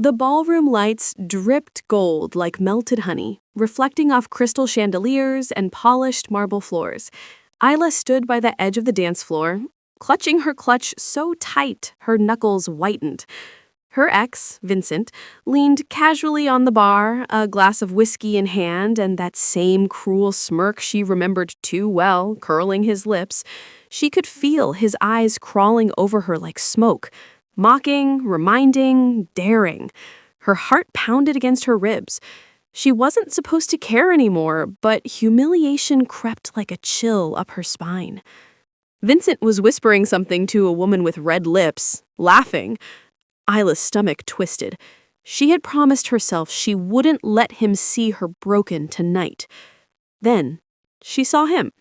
The ballroom lights dripped gold like melted honey, reflecting off crystal chandeliers and polished marble floors. Isla stood by the edge of the dance floor, clutching her clutch so tight her knuckles whitened. Her ex, Vincent, leaned casually on the bar, a glass of whiskey in hand and that same cruel smirk she remembered too well curling his lips. She could feel his eyes crawling over her like smoke, mocking, reminding, daring. Her heart pounded against her ribs. She wasn't supposed to care anymore, but humiliation crept like a chill up her spine. Vincent was whispering something to a woman with red lips, laughing. Isla's stomach twisted. She had promised herself she wouldn't let him see her broken tonight. Then she saw him.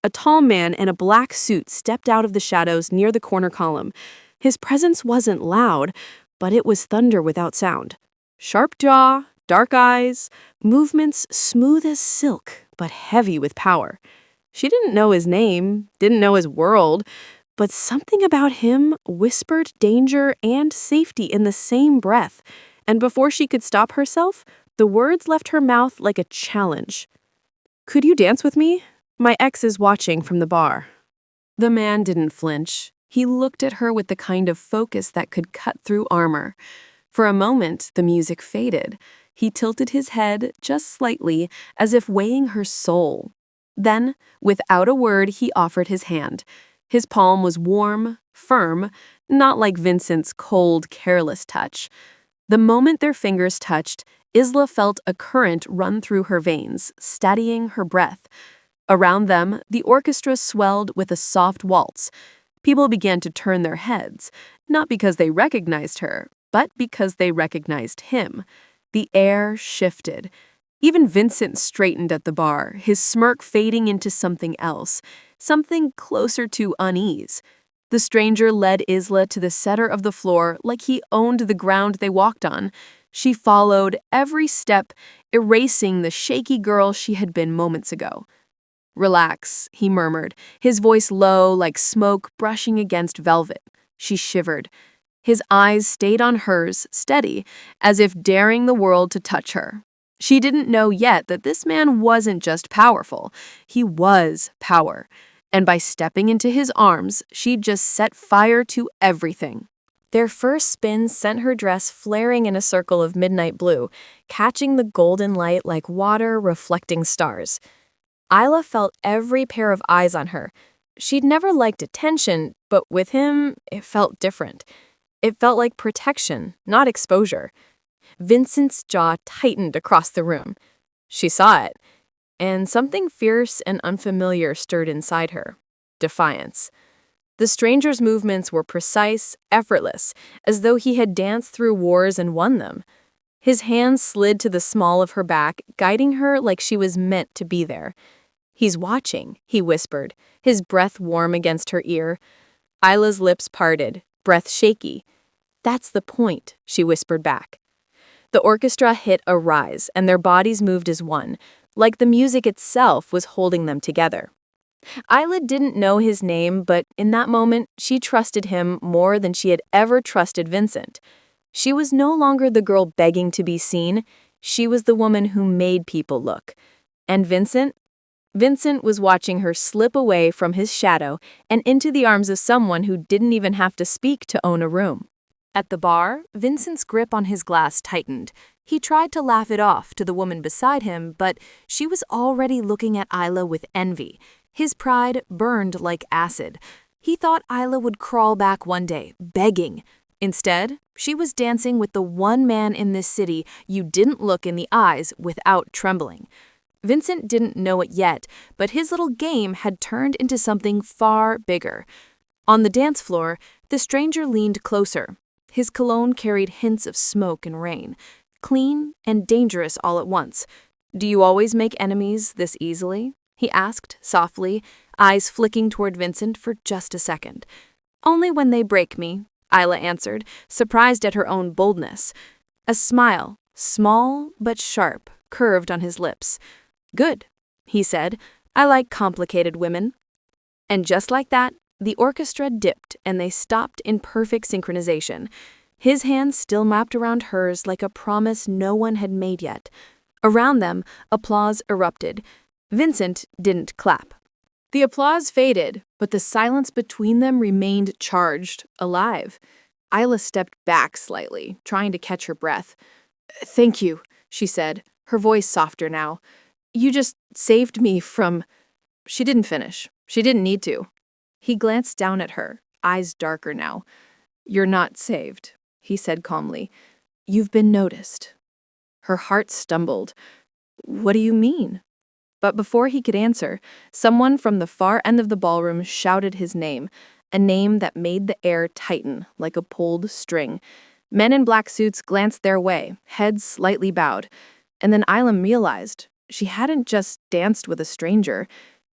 A tall man in a black suit stepped out of the shadows near the corner column. His presence wasn't loud, but it was thunder without sound. Sharp jaw, dark eyes, movements smooth as silk, but heavy with power. She didn't know his name, didn't know his world, but something about him whispered danger and safety in the same breath, and before she could stop herself, the words left her mouth like a challenge. "Could you dance with me? My ex is watching from the bar." The man didn't flinch. He looked at her with the kind of focus that could cut through armor. For a moment, the music faded. He tilted his head just slightly, as if weighing her soul. Then, without a word, he offered his hand. His palm was warm, firm, not like Vincent's cold, careless touch. The moment their fingers touched, Isla felt a current run through her veins, steadying her breath. Around them, the orchestra swelled with a soft waltz. People began to turn their heads, not because they recognized her, but because they recognized him. The air shifted. Even Vincent straightened at the bar, his smirk fading into something else, something closer to unease. The stranger led Isla to the center of the floor like he owned the ground they walked on. She followed every step, erasing the shaky girl she had been moments ago. "Relax," he murmured, his voice low like smoke brushing against velvet. She shivered. His eyes stayed on hers, steady, as if daring the world to touch her. She didn't know yet that this man wasn't just powerful. He was power. And by stepping into his arms, she'd just set fire to everything. Their first spin sent her dress flaring in a circle of midnight blue, catching the golden light like water reflecting stars. Isla felt every pair of eyes on her. She'd never liked attention, but with him, it felt different. It felt like protection, not exposure. Vincent's jaw tightened across the room. She saw it, and something fierce and unfamiliar stirred inside her. Defiance. The stranger's movements were precise, effortless, as though he had danced through wars and won them. His hands slid to the small of her back, guiding her like she was meant to be there. "He's watching," he whispered, his breath warm against her ear. Isla's lips parted, breath shaky. "That's the point," she whispered back. The orchestra hit a rise, and their bodies moved as one, like the music itself was holding them together. Isla didn't know his name, but in that moment, she trusted him more than she had ever trusted Vincent. She was no longer the girl begging to be seen. She was the woman who made people look. And Vincent was watching her slip away from his shadow and into the arms of someone who didn't even have to speak to own a room. At the bar, Vincent's grip on his glass tightened. He tried to laugh it off to the woman beside him, but she was already looking at Isla with envy. His pride burned like acid. He thought Isla would crawl back one day, begging. Instead, she was dancing with the one man in this city you didn't look in the eyes without trembling. Vincent didn't know it yet, but his little game had turned into something far bigger. On the dance floor, the stranger leaned closer. His cologne carried hints of smoke and rain, clean and dangerous all at once. "Do you always make enemies this easily?" he asked softly, eyes flicking toward Vincent for just a second. "Only when they break me," Isla answered, surprised at her own boldness. A smile, small but sharp, curved on his lips. "Good," he said. "I like complicated women." And just like that, the orchestra dipped and they stopped in perfect synchronization. his hands still wrapped around hers like a promise no one had made yet. Around them, applause erupted. Vincent didn't clap. The applause faded, but the silence between them remained charged, alive. Isla stepped back slightly, trying to catch her breath. "Thank you," she said, her voice softer now. "You just saved me from—" She didn't finish. She didn't need to. He glanced down at her, eyes darker now. "You're not saved," he said calmly. "You've been noticed." Her heart stumbled. "What do you mean?" But before he could answer, someone from the far end of the ballroom shouted his name, a name that made the air tighten like a pulled string. Men in black suits glanced their way, heads slightly bowed. And then Isla realized she hadn't just danced with a stranger.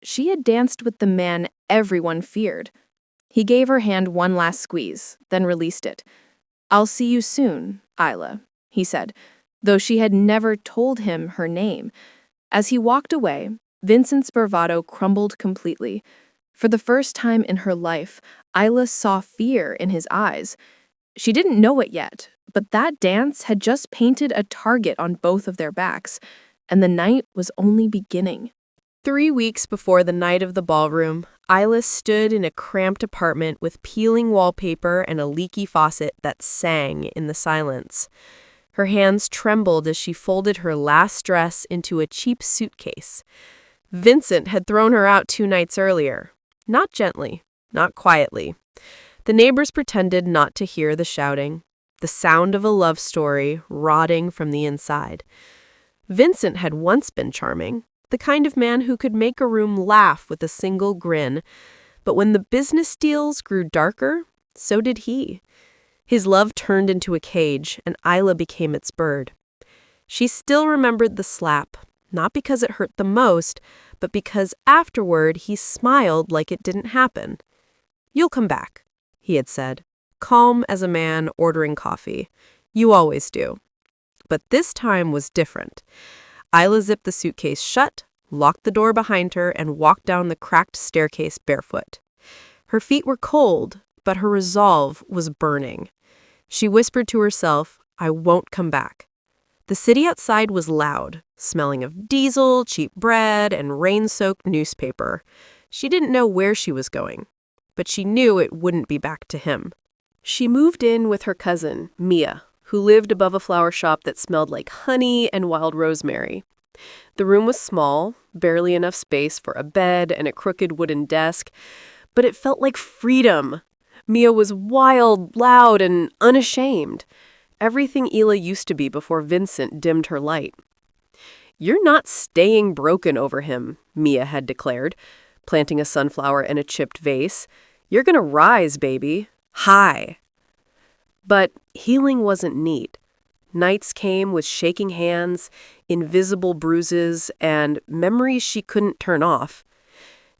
She had danced with the man everyone feared. He gave her hand one last squeeze, then released it. "I'll see you soon, Isla," he said, though she had never told him her name. As he walked away, Vincent's bravado crumbled completely. For the first time in her life, Isla saw fear in his eyes. She didn't know it yet, but that dance had just painted a target on both of their backs, and the night was only beginning. 3 weeks before the night of the ballroom, Isla stood in a cramped apartment with peeling wallpaper and a leaky faucet that sang in the silence. Her hands trembled as she folded her last dress into a cheap suitcase. Vincent had thrown her out 2 nights earlier. Not gently, not quietly. The neighbors pretended not to hear the shouting, the sound of a love story rotting from the inside. Vincent had once been charming, the kind of man who could make a room laugh with a single grin. But when the business deals grew darker, so did he. His love turned into a cage, and Isla became its bird. She still remembered the slap, not because it hurt the most, but because afterward he smiled like it didn't happen. "You'll come back," he had said, calm as a man ordering coffee. "You always do." But this time was different. Isla zipped the suitcase shut, locked the door behind her, and walked down the cracked staircase barefoot. Her feet were cold, but her resolve was burning. She whispered to herself, "I won't come back." The city outside was loud, smelling of diesel, cheap bread, and rain-soaked newspaper. She didn't know where she was going, but she knew it wouldn't be back to him. She moved in with her cousin, Mia, who lived above a flower shop that smelled like honey and wild rosemary. The room was small, barely enough space for a bed and a crooked wooden desk, but it felt like freedom. Mia was wild, loud, and unashamed. Everything Isla used to be before Vincent dimmed her light. "You're not staying broken over him," Mia had declared, planting a sunflower in a chipped vase. "You're gonna rise, baby. High." But healing wasn't neat. Nights came with shaking hands, invisible bruises, and memories she couldn't turn off.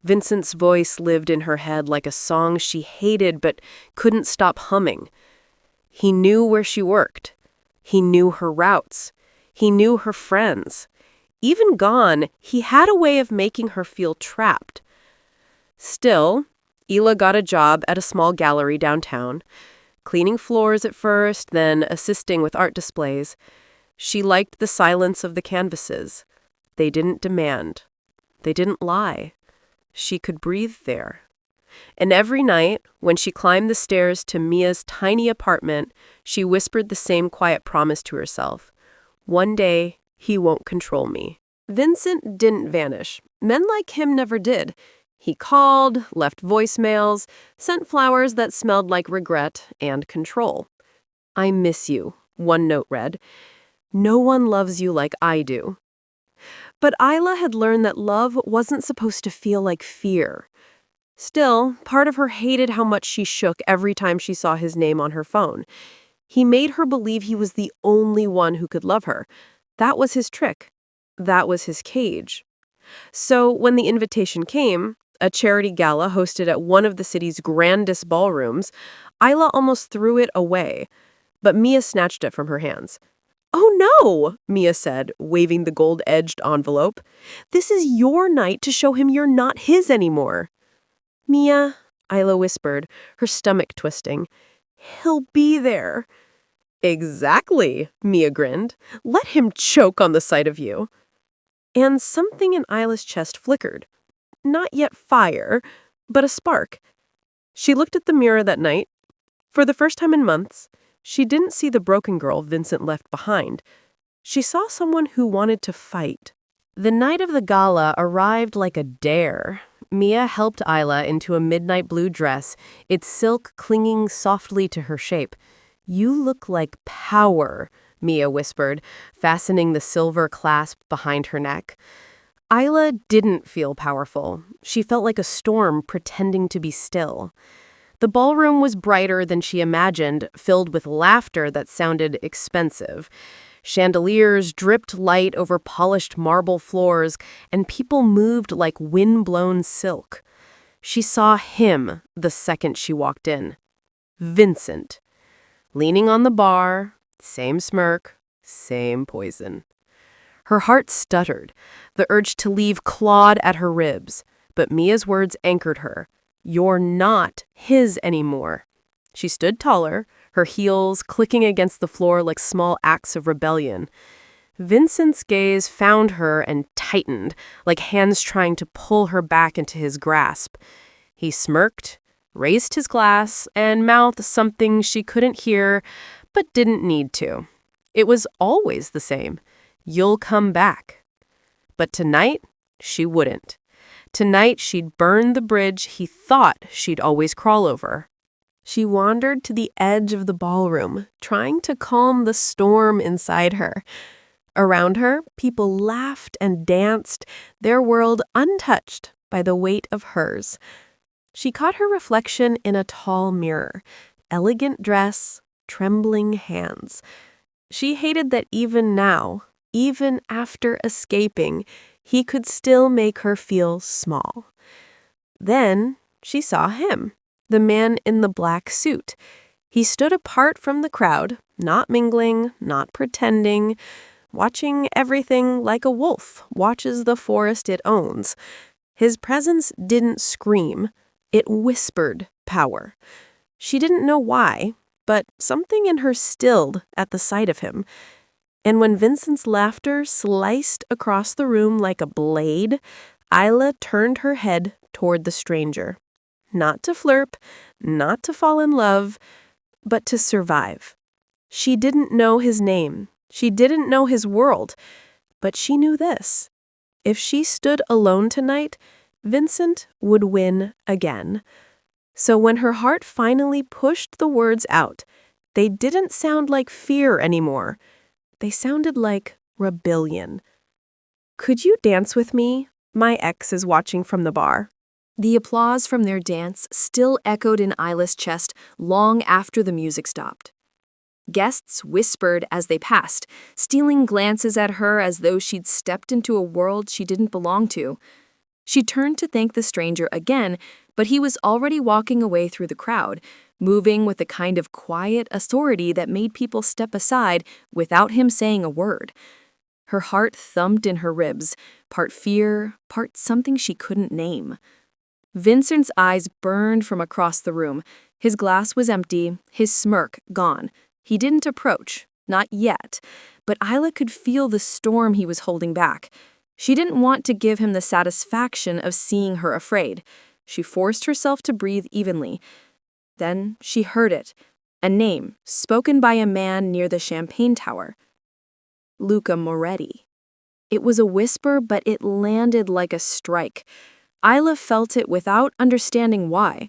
Vincent's voice lived in her head like a song she hated but couldn't stop humming. He knew where she worked. He knew her routes. He knew her friends. Even gone, he had a way of making her feel trapped. Still, Isla got a job at a small gallery downtown, cleaning floors at first, then assisting with art displays. She liked the silence of the canvases. They didn't demand. They didn't lie. She could breathe there. And every night, when she climbed the stairs to Mia's tiny apartment, she whispered the same quiet promise to herself. "One day, he won't control me." Vincent didn't vanish. Men like him never did. He called, left voicemails, sent flowers that smelled like regret and control. "I miss you," one note read. "No one loves you like I do." But Isla had learned that love wasn't supposed to feel like fear. Still, part of her hated how much she shook every time she saw his name on her phone. He made her believe he was the only one who could love her. That was his trick. That was his cage. So when the invitation came, a charity gala hosted at one of the city's grandest ballrooms, Isla almost threw it away. But Mia snatched it from her hands. "Oh no," Mia said, waving the gold-edged envelope. "This is your night to show him you're not his anymore." "Mia," Isla whispered, her stomach twisting. "He'll be there." Exactly, Mia grinned. Let him choke on the sight of you. And something in Isla's chest flickered. Not yet fire, but a spark. She looked at the mirror that night. For the first time in months, she didn't see the broken girl Vincent left behind. She saw someone who wanted to fight. The night of the gala arrived like a dare. Mia helped Isla into a midnight blue dress, its silk clinging softly to her shape. "You look like power," Mia whispered, fastening the silver clasp behind her neck. Isla didn't feel powerful. She felt like a storm pretending to be still. The ballroom was brighter than she imagined, filled with laughter that sounded expensive. Chandeliers dripped light over polished marble floors, and people moved like wind-blown silk. She saw him the second she walked in. Vincent. Leaning on the bar, same smirk, same poison. Her heart stuttered. The urge to leave clawed at her ribs. But Mia's words anchored her. "You're not his anymore." She stood taller, her heels clicking against the floor like small acts of rebellion. Vincent's gaze found her and tightened, like hands trying to pull her back into his grasp. He smirked, raised his glass, and mouthed something she couldn't hear, but didn't need to. It was always the same. "You'll come back." But tonight, she wouldn't. Tonight, she'd burn the bridge he thought she'd always crawl over. She wandered to the edge of the ballroom, trying to calm the storm inside her. Around her, people laughed and danced, their world untouched by the weight of hers. She caught her reflection in a tall mirror, elegant dress, trembling hands. She hated that even now, even after escaping, he could still make her feel small. Then she saw him, the man in the black suit. He stood apart from the crowd, not mingling, not pretending, watching everything like a wolf watches the forest it owns. His presence didn't scream. It whispered power. She didn't know why, but something in her stilled at the sight of him. And when Vincent's laughter sliced across the room like a blade, Isla turned her head toward the stranger. Not to flirt, not to fall in love, but to survive. She didn't know his name. She didn't know his world. But she knew this. If she stood alone tonight, Vincent would win again. So when her heart finally pushed the words out, they didn't sound like fear anymore. They sounded like rebellion. "Could you dance with me? My ex is watching from the bar." The applause from their dance still echoed in Isla's chest long after the music stopped. Guests whispered as they passed, stealing glances at her as though she'd stepped into a world she didn't belong to. She turned to thank the stranger again, but he was already walking away through the crowd, moving with a kind of quiet authority that made people step aside without him saying a word. Her heart thumped in her ribs, part fear, part something she couldn't name. Vincent's eyes burned from across the room. His glass was empty, his smirk gone. He didn't approach, not yet, but Isla could feel the storm he was holding back. She didn't want to give him the satisfaction of seeing her afraid. She forced herself to breathe evenly. Then she heard it, a name spoken by a man near the champagne tower. Luca Moretti. It was a whisper, but it landed like a strike. Isla felt it without understanding why.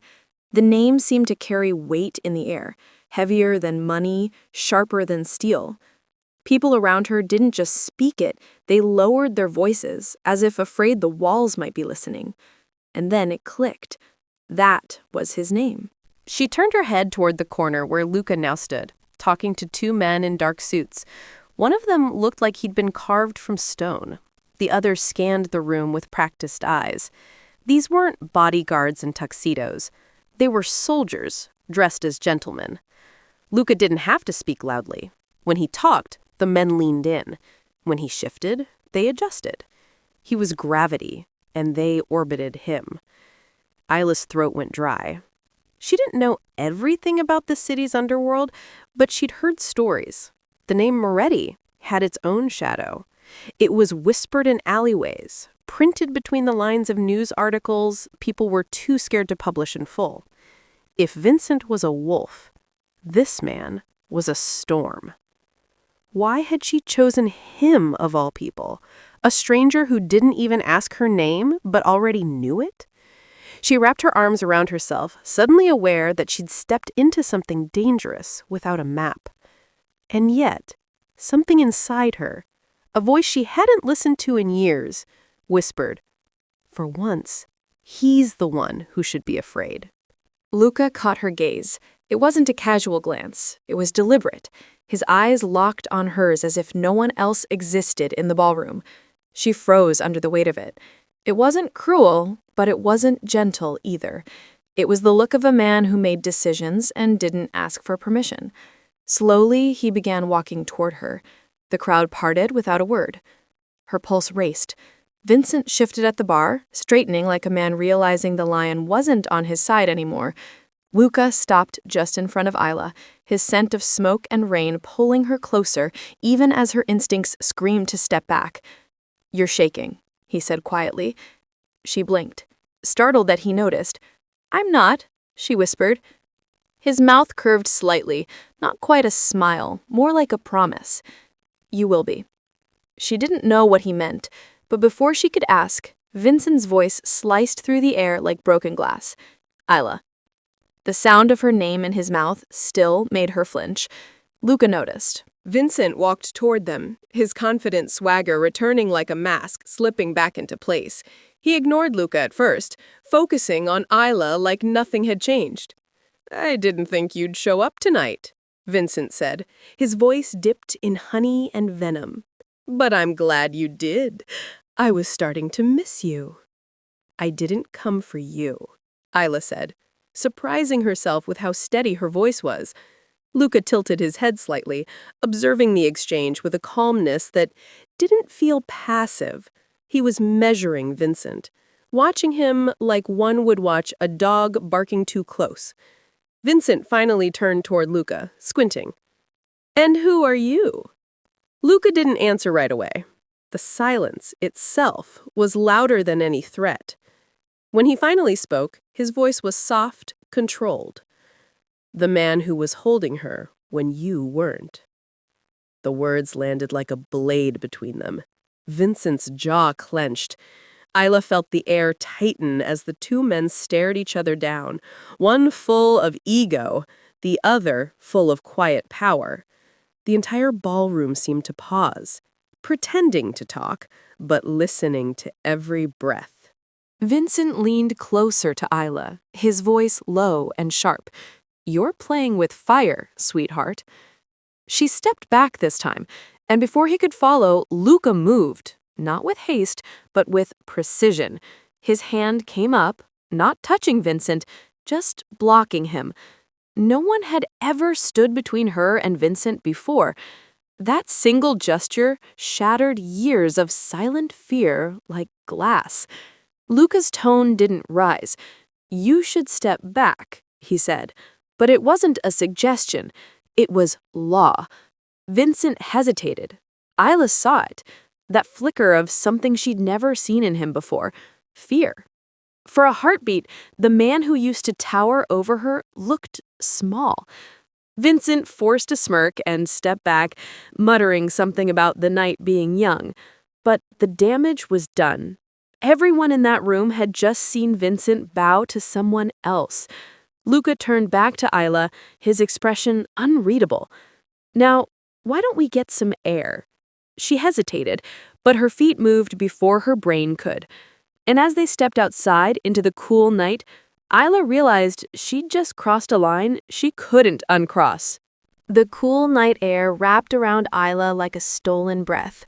The name seemed to carry weight in the air, heavier than money, sharper than steel. People around her didn't just speak it, they lowered their voices, as if afraid the walls might be listening. And then it clicked. That was his name. She turned her head toward the corner where Luca now stood, talking to two men in dark suits. One of them looked like he'd been carved from stone. The other scanned the room with practiced eyes. These weren't bodyguards in tuxedos. They were soldiers, dressed as gentlemen. Luca didn't have to speak loudly. When he talked, the men leaned in. When he shifted, they adjusted. He was gravity, and they orbited him. Isla's throat went dry. She didn't know everything about the city's underworld, but she'd heard stories. The name Moretti had its own shadow. It was whispered in alleyways, printed between the lines of news articles people were too scared to publish in full. If Vincent was a wolf, this man was a storm. Why had she chosen him of all people? A stranger who didn't even ask her name, but already knew it? She wrapped her arms around herself, suddenly aware that she'd stepped into something dangerous without a map. And yet, something inside her, a voice she hadn't listened to in years, whispered, "For once, he's the one who should be afraid." Luca caught her gaze. It wasn't a casual glance. It was deliberate. His eyes locked on hers as if no one else existed in the ballroom. She froze under the weight of it. It wasn't cruel, but it wasn't gentle either. It was the look of a man who made decisions and didn't ask for permission. Slowly, he began walking toward her. The crowd parted without a word. Her pulse raced. Vincent shifted at the bar, straightening like a man realizing the lion wasn't on his side anymore. Luca stopped just in front of Isla, his scent of smoke and rain pulling her closer, even as her instincts screamed to step back. "You're shaking," he said quietly. She blinked, startled that he noticed. "I'm not," she whispered. His mouth curved slightly, not quite a smile, more like a promise. "You will be." She didn't know what he meant, but before she could ask, Vincent's voice sliced through the air like broken glass. "Isla." The sound of her name in his mouth still made her flinch. Luca noticed. Vincent walked toward them, his confident swagger returning like a mask slipping back into place. He ignored Luca at first, focusing on Isla like nothing had changed. "I didn't think you'd show up tonight," Vincent said, his voice dipped in honey and venom. "But I'm glad you did. I was starting to miss you." "I didn't come for you," Isla said, surprising herself with how steady her voice was. Luca tilted his head slightly, observing the exchange with a calmness that didn't feel passive. He was measuring Vincent, watching him like one would watch a dog barking too close. Vincent finally turned toward Luca, squinting. "And who are you?" Luca didn't answer right away. The silence itself was louder than any threat. When he finally spoke, his voice was soft, controlled. "The man who was holding her when you weren't." The words landed like a blade between them. Vincent's jaw clenched. Isla felt the air tighten as the two men stared each other down, one full of ego, the other full of quiet power. The entire ballroom seemed to pause, pretending to talk, but listening to every breath. Vincent leaned closer to Isla, his voice low and sharp. "You're playing with fire, sweetheart." She stepped back this time, and before he could follow, Luca moved, not with haste, but with precision. His hand came up, not touching Vincent, just blocking him. No one had ever stood between her and Vincent before. That single gesture shattered years of silent fear like glass. Luca's tone didn't rise. "You should step back," he said. But it wasn't a suggestion. It was law. Vincent hesitated. Isla saw it. That flicker of something she'd never seen in him before. Fear. For a heartbeat, the man who used to tower over her looked small. Vincent forced a smirk and stepped back, muttering something about the night being young. But the damage was done. Everyone in that room had just seen Vincent bow to someone else. Luca turned back to Isla, his expression unreadable. "Now, why don't we get some air?" She hesitated, but her feet moved before her brain could. And as they stepped outside into the cool night, Isla realized she'd just crossed a line she couldn't uncross. The cool night air wrapped around Isla like a stolen breath.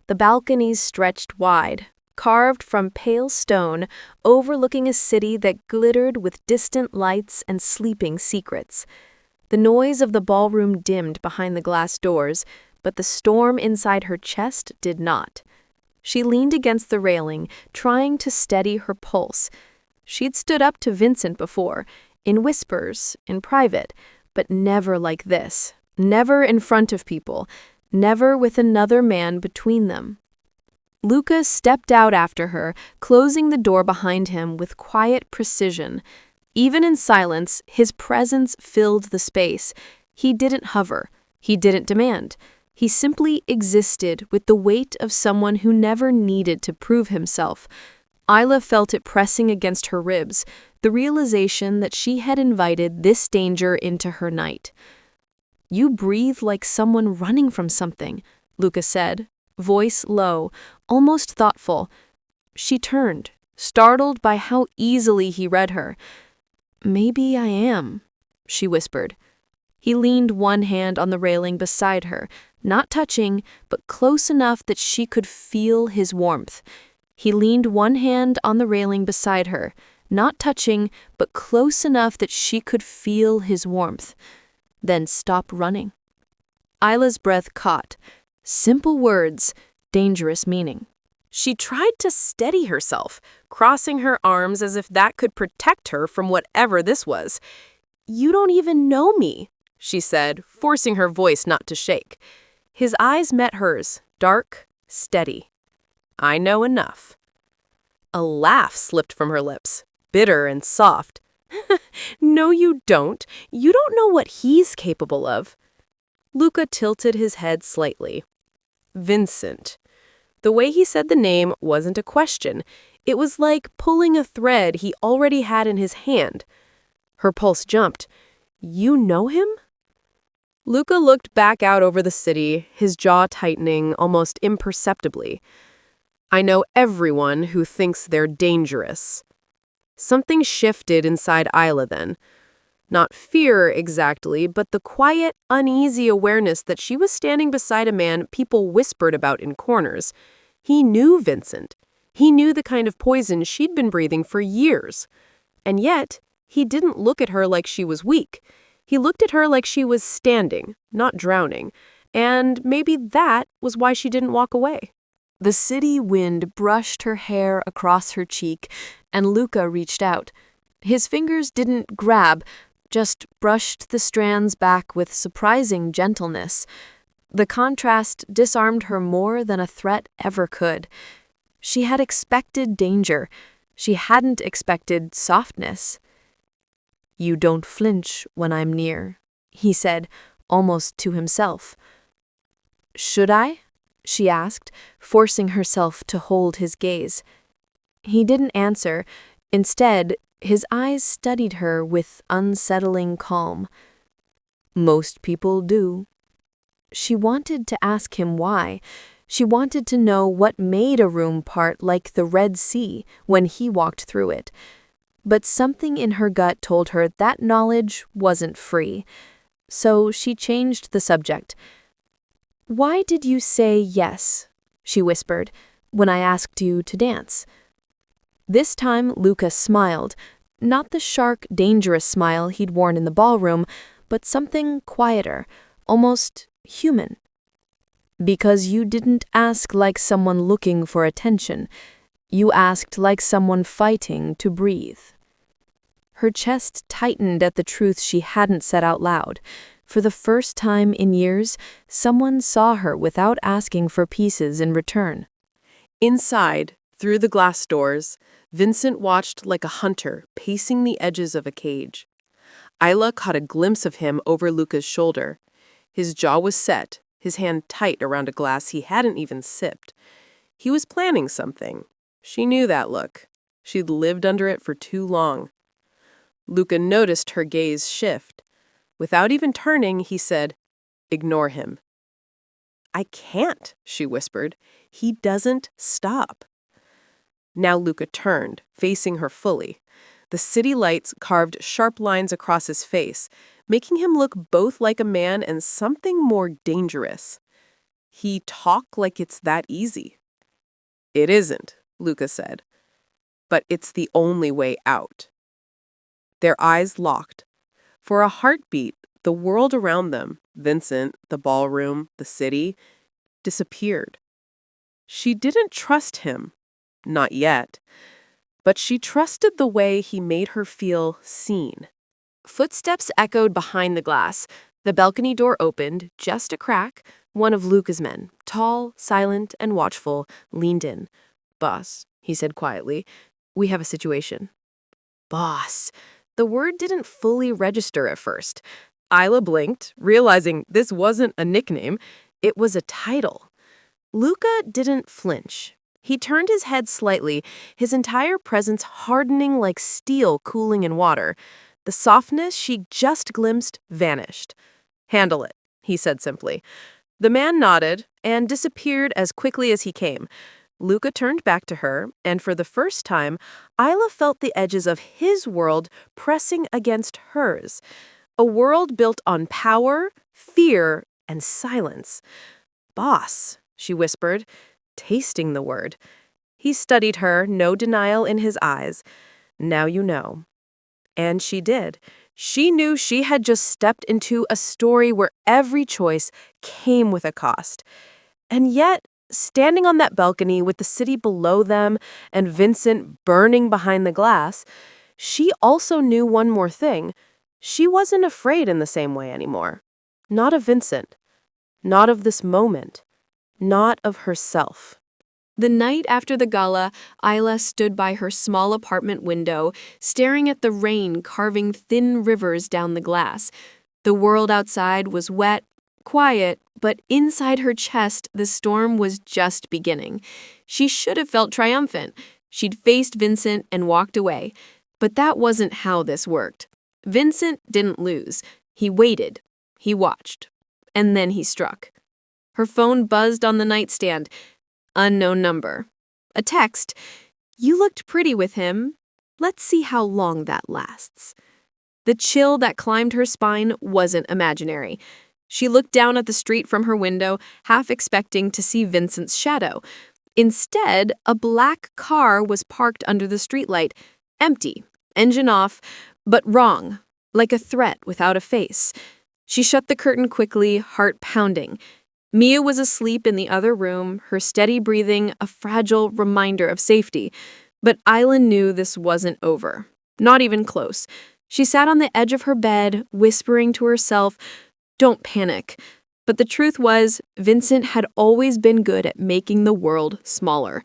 The balconies stretched wide, carved from pale stone, overlooking a city that glittered with distant lights and sleeping secrets. The noise of the ballroom dimmed behind the glass doors, but the storm inside her chest did not. She leaned against the railing, trying to steady her pulse. She'd stood up to Vincent before, In whispers, in private, but never like this. Never in front of people. Never with another man between them. Luca stepped out after her, closing the door behind him with quiet precision. Even in silence, his presence filled the space. He didn't hover. He didn't demand. He simply existed with the weight of someone who never needed to prove himself. Isla felt it pressing against her ribs, the realization that she had invited this danger into her night. "You breathe like someone running from something," Luca said, voice low, almost thoughtful. She turned, startled by how easily he read her. "Maybe I am," she whispered. He leaned one hand on the railing beside her, not touching, but close enough that she could feel his warmth. He leaned one hand on the railing beside her, not touching, but close enough that she could feel his warmth. Then stopped running. Isla's breath caught. Simple words, dangerous meaning. She tried to steady herself, crossing her arms as if that could protect her from whatever this was. "You don't even know me," she said, forcing her voice not to shake. His eyes met hers, dark, steady. "I know enough." A laugh slipped from her lips, bitter and soft. "No, you don't. You don't know what he's capable of." Luca tilted his head slightly. Vincent. The way he said the name wasn't a question. It was like pulling a thread he already had in his hand. Her pulse jumped. "You know him?" Luca looked back out over the city, his jaw tightening almost imperceptibly. "I know everyone who thinks they're dangerous." Something shifted inside Isla then. Not fear exactly, but the quiet, uneasy awareness that she was standing beside a man people whispered about in corners. He knew Vincent. He knew the kind of poison she'd been breathing for years. And yet, he didn't look at her like she was weak. He looked at her like she was standing, not drowning. And maybe that was why she didn't walk away. The city wind brushed her hair across her cheek, and Luca reached out. His fingers didn't grab, just brushed the strands back with surprising gentleness. The contrast disarmed her more than a threat ever could. She had expected danger. She hadn't expected softness. "You don't flinch when I'm near," he said, almost to himself. "Should I?" she asked, forcing herself to hold his gaze. He didn't answer. Instead, his eyes studied her with unsettling calm. "Most people do." She wanted to ask him why. She wanted to know what made a room part like the Red Sea when he walked through it. But something in her gut told her that knowledge wasn't free. So she changed the subject. "Why did you say yes," she whispered, "when I asked you to dance?" This time Luca smiled, not the shark, dangerous smile he'd worn in the ballroom, but something quieter, almost human. "Because you didn't ask like someone looking for attention. You asked like someone fighting to breathe." Her chest tightened at the truth she hadn't said out loud. For the first time in years, someone saw her without asking for pieces in return. Inside, through the glass doors, Vincent watched like a hunter pacing the edges of a cage. Isla caught a glimpse of him over Luca's shoulder. His jaw was set, his hand tight around a glass he hadn't even sipped. He was planning something. She knew that look. She'd lived under it for too long. Luca noticed her gaze shift. Without even turning, he said, "Ignore him." "I can't," she whispered. "He doesn't stop." Now Luca turned, facing her fully. The city lights carved sharp lines across his face, making him look both like a man and something more dangerous. "He talk like it's that easy." "It isn't," Luca said. "But it's the only way out." Their eyes locked. For a heartbeat, the world around them, Vincent, the ballroom, the city, disappeared. She didn't trust him. Not yet. But she trusted the way he made her feel seen. Footsteps echoed behind the glass. The balcony door opened, just a crack. One of Luca's men, tall, silent, and watchful, leaned in. "Boss," he said quietly, "we have a situation." Boss. The word didn't fully register at first. Isla blinked, realizing this wasn't a nickname, it was a title. Luca didn't flinch. He turned his head slightly, his entire presence hardening like steel cooling in water. The softness she just glimpsed vanished. "Handle it," he said simply. The man nodded and disappeared as quickly as he came. Luca turned back to her, and for the first time, Isla felt the edges of his world pressing against hers. A world built on power, fear, and silence. "Boss," she whispered, tasting the word. He studied her, no denial in his eyes. "Now you know." And she did. She knew she had just stepped into a story where every choice came with a cost. And yet, standing on that balcony with the city below them and Vincent burning behind the glass, she also knew one more thing. She wasn't afraid in the same way anymore. Not of Vincent. Not of this moment. Not of herself. The night after the gala, Isla stood by her small apartment window, staring at the rain carving thin rivers down the glass. The world outside was wet, quiet, but inside her chest, the storm was just beginning. She should have felt triumphant. She'd faced Vincent and walked away. But that wasn't how this worked. Vincent didn't lose. He waited. He watched. And then he struck. Her phone buzzed on the nightstand. Unknown number. A text. "You looked pretty with him. Let's see how long that lasts." The chill that climbed her spine wasn't imaginary. She looked down at the street from her window, half expecting to see Vincent's shadow. Instead, a black car was parked under the streetlight, empty, engine off, but wrong, like a threat without a face. She shut the curtain quickly, heart pounding. Mia was asleep in the other room, her steady breathing a fragile reminder of safety. But Isla knew this wasn't over. Not even close. She sat on the edge of her bed, whispering to herself, "Don't panic." But the truth was, Vincent had always been good at making the world smaller.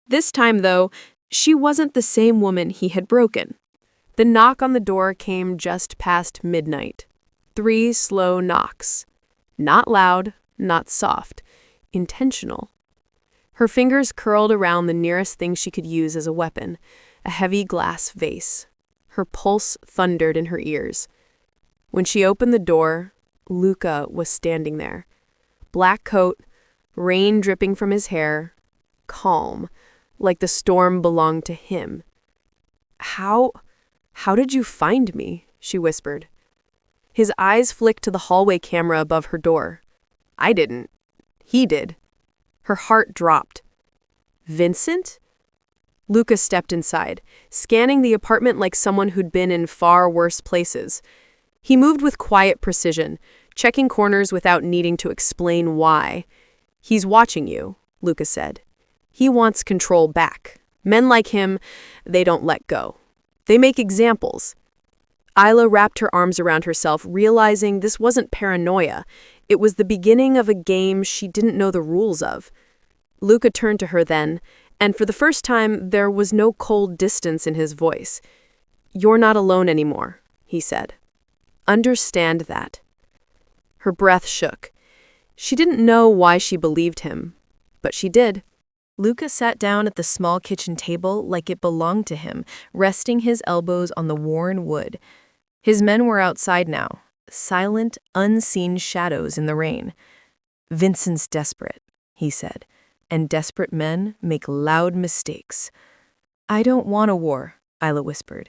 This time, though, she wasn't the same woman he had broken. The knock on the door came just past midnight. 3 slow knocks. Not loud. Not soft, intentional. Her fingers curled around the nearest thing she could use as a weapon, a heavy glass vase. Her pulse thundered in her ears. When she opened the door, Luca was standing there. Black coat, rain dripping from his hair, calm, like the storm belonged to him. How did you find me?" she whispered. His eyes flicked to the hallway camera above her door. "I didn't. He did." Her heart dropped. "Vincent?" Luca stepped inside, scanning the apartment like someone who'd been in far worse places. He moved with quiet precision, checking corners without needing to explain why. "He's watching you," Luca said. "He wants control back. Men like him, they don't let go. They make examples." Isla wrapped her arms around herself, realizing this wasn't paranoia. It was the beginning of a game she didn't know the rules of. Luca turned to her then, and for the first time, there was no cold distance in his voice. "You're not alone anymore," he said. "Understand that." Her breath shook. She didn't know why she believed him, but she did. Luca sat down at the small kitchen table like it belonged to him, resting his elbows on the worn wood. His men were outside now, silent, unseen shadows in the rain. "Vincent's desperate," he said, "and desperate men make loud mistakes." "I don't want a war," Isla whispered.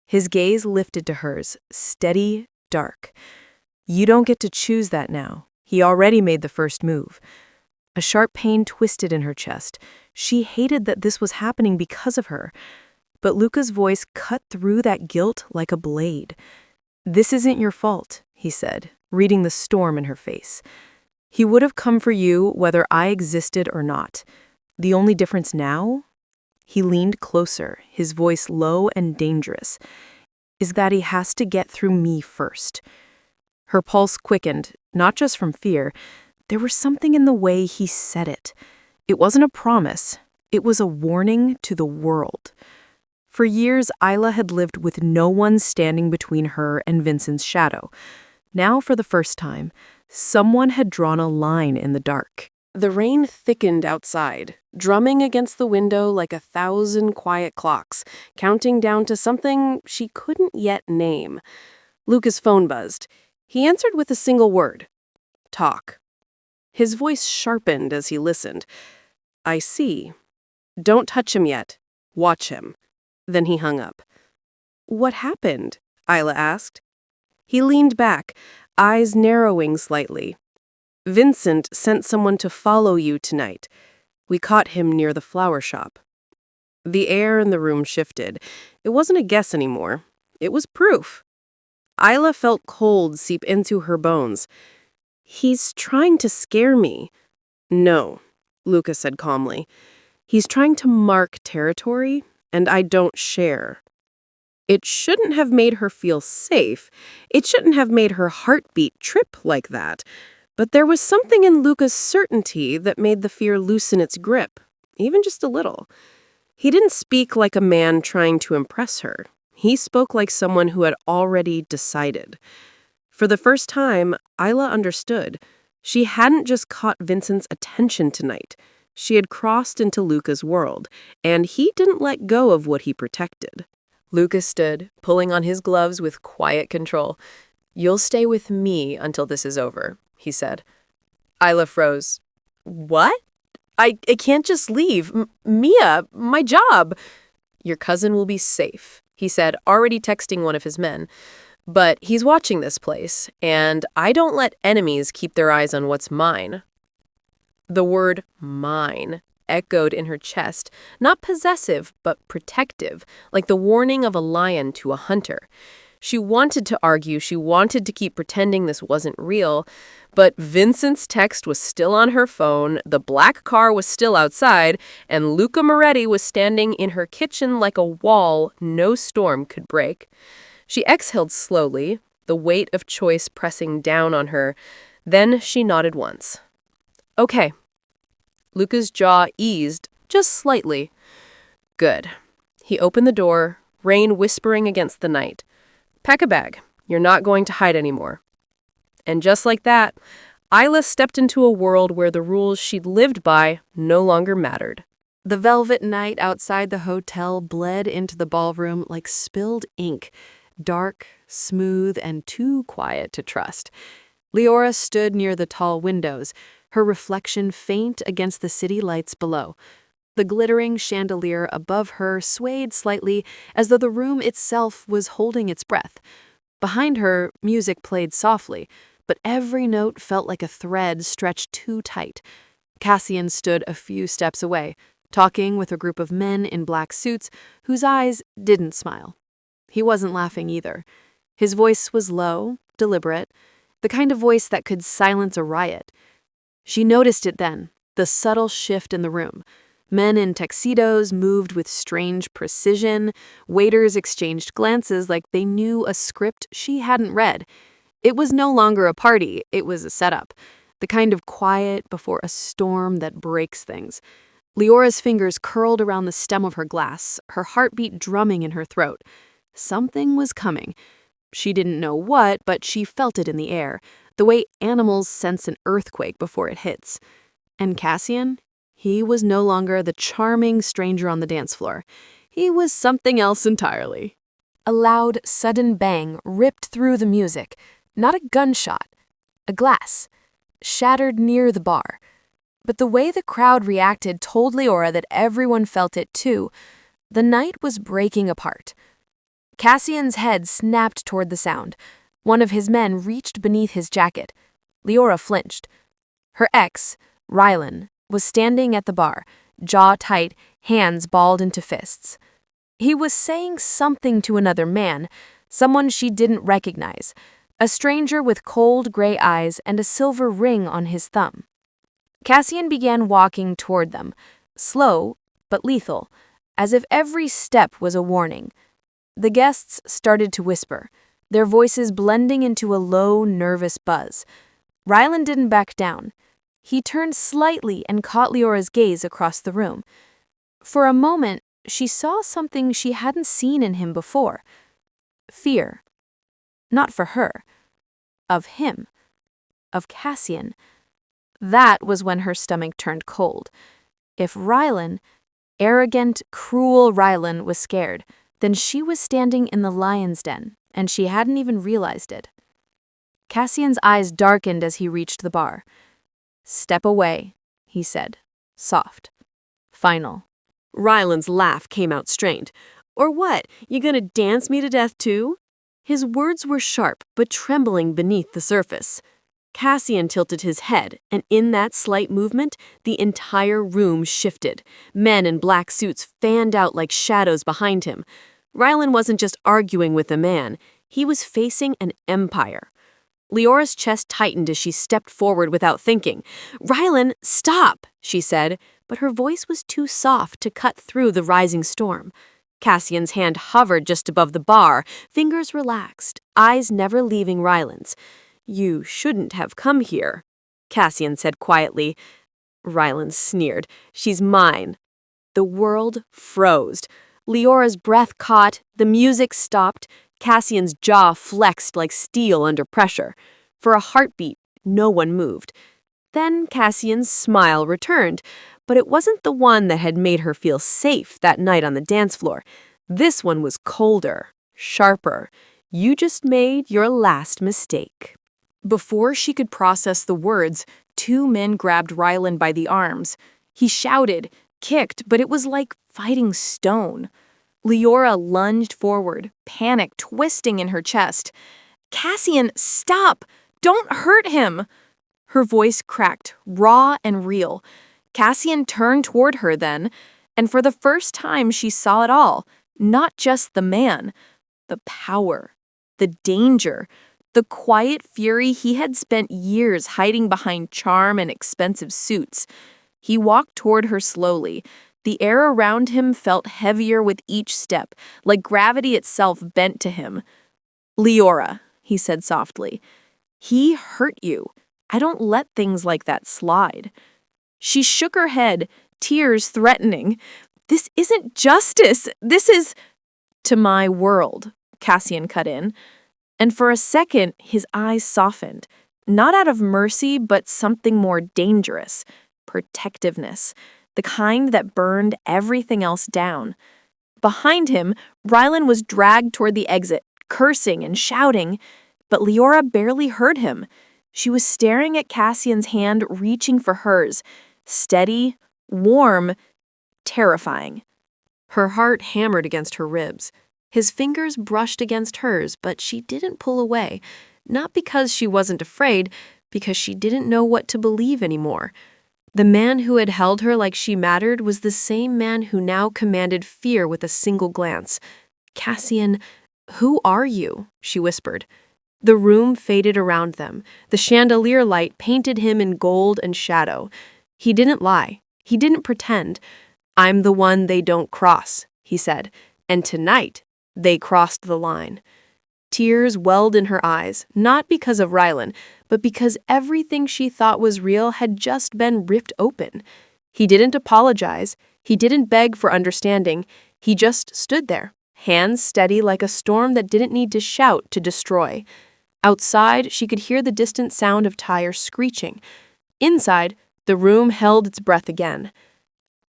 His gaze lifted to hers, steady, dark. "You don't get to choose that now. He already made the first move." A sharp pain twisted in her chest. She hated that this was happening because of her. But Luca's voice cut through that guilt like a blade. "This isn't your fault," he said, reading the storm in her face. "He would have come for you whether I existed or not. The only difference now?" He leaned closer, his voice low and dangerous. is that he has to get through me first. Her pulse quickened, not just from fear. There was something in the way he said it. It wasn't a promise. It was a warning to the world. For years, Isla had lived with no one standing between her and Vincent's shadow. Now, for the first time, someone had drawn a line in the dark. The rain thickened outside, drumming against the window like 1,000 quiet clocks, counting down to something she couldn't yet name. Luca's phone buzzed. He answered with a single word. Talk. His voice sharpened as he listened. I see. Don't touch him yet. Watch him. Then he hung up. What happened? Isla asked. He leaned back, eyes narrowing slightly. Vincent sent someone to follow you tonight. We caught him near the flower shop. The air in the room shifted. It wasn't a guess anymore. It was proof. Isla felt cold seep into her bones. He's trying to scare me. No, Luca said calmly. He's trying to mark territory, and I don't share. It shouldn't have made her feel safe. It shouldn't have made her heartbeat trip like that. But there was something in Luca's certainty that made the fear loosen its grip, even just a little. He didn't speak like a man trying to impress her. He spoke like someone who had already decided. For the first time, Isla understood. She hadn't just caught Vincent's attention tonight. She had crossed into Luca's world, and he didn't let go of what he protected. Luca stood, pulling on his gloves with quiet control. You'll stay with me until this is over, he said. Isla froze. What? I can't just leave. Mia, my job. Your cousin will be safe, he said, already texting one of his men. But he's watching this place, and I don't let enemies keep their eyes on what's mine. The word mine echoed in her chest, not possessive, but protective, like the warning of a lion to a hunter. She wanted to argue, she wanted to keep pretending this wasn't real, but Vincent's text was still on her phone, the black car was still outside, and Luca Moretti was standing in her kitchen like a wall no storm could break. She exhaled slowly, the weight of choice pressing down on her. Then she nodded once. Okay. Luca's jaw eased, just slightly. Good. He opened the door, rain whispering against the night. Pack a bag. You're not going to hide anymore. And just like that, Isla stepped into a world where the rules she'd lived by no longer mattered. The velvet night outside the hotel bled into the ballroom like spilled ink, dark, smooth, and too quiet to trust. Leora stood near the tall windows, her reflection faint against the city lights below. The glittering chandelier above her swayed slightly as though the room itself was holding its breath. Behind her, music played softly, but every note felt like a thread stretched too tight. Cassian stood a few steps away, talking with a group of men in black suits whose eyes didn't smile. He wasn't laughing either. His voice was low, deliberate, the kind of voice that could silence a riot. She noticed it then, the subtle shift in the room. Men in tuxedos moved with strange precision. Waiters exchanged glances like they knew a script she hadn't read. It was no longer a party, it was a setup. The kind of quiet before a storm that breaks things. Leora's fingers curled around the stem of her glass, her heartbeat drumming in her throat. Something was coming. She didn't know what, but she felt it in the air, the way animals sense an earthquake before it hits. And Cassian? He was no longer the charming stranger on the dance floor. He was something else entirely. A loud, sudden bang ripped through the music. Not a gunshot. A glass. Shattered near the bar. But the way the crowd reacted told Leora that everyone felt it too. The night was breaking apart. Cassian's head snapped toward the sound. One of his men reached beneath his jacket. Leora flinched. Her ex, Rylan, was standing at the bar, jaw tight, hands balled into fists. He was saying something to another man, someone she didn't recognize, a stranger with cold gray eyes and a silver ring on his thumb. Cassian began walking toward them, slow but lethal, as if every step was a warning. The guests started to whisper, their voices blending into a low, nervous buzz. Rylan didn't back down. He turned slightly and caught Leora's gaze across the room. For a moment, she saw something she hadn't seen in him before. Fear. Not for her. Of him. Of Cassian. That was when her stomach turned cold. If Rylan, arrogant, cruel Rylan, was scared, then she was standing in the lion's den, and she hadn't even realized it. Cassian's eyes darkened as he reached the bar. "Step away," he said, soft, final. Rylan's laugh came out strained. "Or what? You gonna dance me to death too?" His words were sharp, but trembling beneath the surface. Cassian tilted his head, and in that slight movement, the entire room shifted. Men in black suits fanned out like shadows behind him. Rylan wasn't just arguing with a man, he was facing an empire. Leora's chest tightened as she stepped forward without thinking. "Rylan, stop," she said, but her voice was too soft to cut through the rising storm. Cassian's hand hovered just above the bar, fingers relaxed, eyes never leaving Rylan's. "You shouldn't have come here," Cassian said quietly. Rylan sneered. "She's mine." The world froze. Leora's breath caught, the music stopped, Cassian's jaw flexed like steel under pressure. For a heartbeat, no one moved. Then Cassian's smile returned, but it wasn't the one that had made her feel safe that night on the dance floor. This one was colder, sharper. "You just made your last mistake." Before she could process the words, two men grabbed Rylan by the arms. He shouted, kicked, but it was like fighting stone. Leora lunged forward, panic twisting in her chest. "Cassian, stop! Don't hurt him!" Her voice cracked, raw and real. Cassian turned toward her then, and for the first time she saw it all, not just the man. The power, the danger, the quiet fury he had spent years hiding behind charm and expensive suits. He walked toward her slowly. The air around him felt heavier with each step, like gravity itself bent to him. "Leora," he said softly, "he hurt you. I don't let things like that slide." She shook her head, tears threatening. "This isn't justice. This is—" "To my world," Cassian cut in. And for a second, his eyes softened. Not out of mercy, but something more dangerous. Protectiveness. The kind that burned everything else down. Behind him, Rylan was dragged toward the exit, cursing and shouting. But Leora barely heard him. She was staring at Cassian's hand, reaching for hers. Steady, warm, terrifying. Her heart hammered against her ribs. His fingers brushed against hers, but she didn't pull away. Not because she wasn't afraid, because she didn't know what to believe anymore. The man who had held her like she mattered was the same man who now commanded fear with a single glance. "Cassian, who are you?" she whispered. The room faded around them. The chandelier light painted him in gold and shadow. He didn't lie. He didn't pretend. "I'm the one they don't cross," he said. And tonight, they crossed the line. Tears welled in her eyes, not because of Rylan, but because everything she thought was real had just been ripped open. He didn't apologize. He didn't beg for understanding. He just stood there, hands steady like a storm that didn't need to shout to destroy. Outside, she could hear the distant sound of tires screeching. Inside, the room held its breath again.